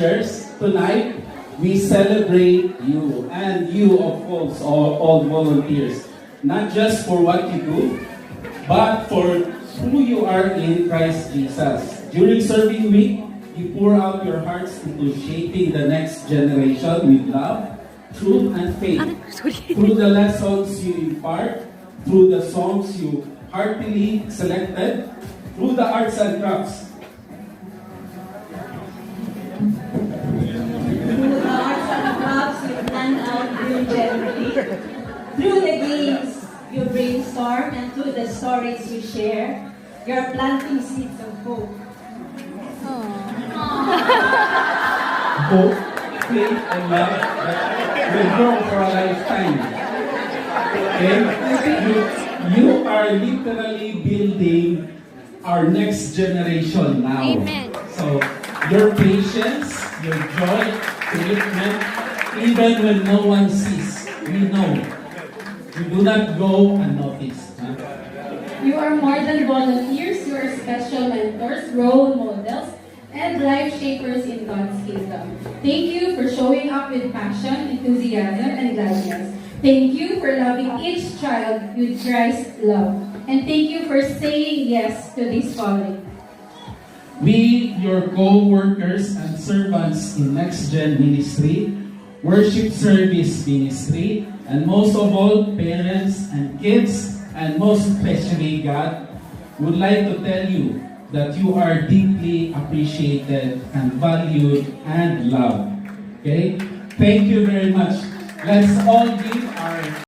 ushers, tonight we celebrate you and you, of course, all volunteers. Not just for what you do, but for who you are in Christ Jesus. During serving week, you pour out your hearts into shaping the next generation with love, truth, and faith. Through the lessons you impart, through the songs you heartily selected, through the arts and crafts. Through the arts and crafts you plan out diligently. Through the games you brainstorm and through the stories you share, you're planting seeds of hope. Hope, faith, and love that will grow for a lifetime. Okay? You are literally building our next generation now. Amen. So, your patience, your joy, commitment, even when no one sees, we know. You do not go unnoticed. Huh? You are more than volunteers, you are special mentors, role models, and life shapers in God's kingdom. Thank you for showing up with passion, enthusiasm, and gladness. Thank you for loving each child with Christ's love. And thank you for saying yes to this calling. We, your co-workers and servants in Next Gen Ministry, Worship Service Ministry, and most of all, parents and kids, and most especially God, would like to tell you that you are deeply appreciated and valued and loved. Okay? Thank you very much. Let's all give our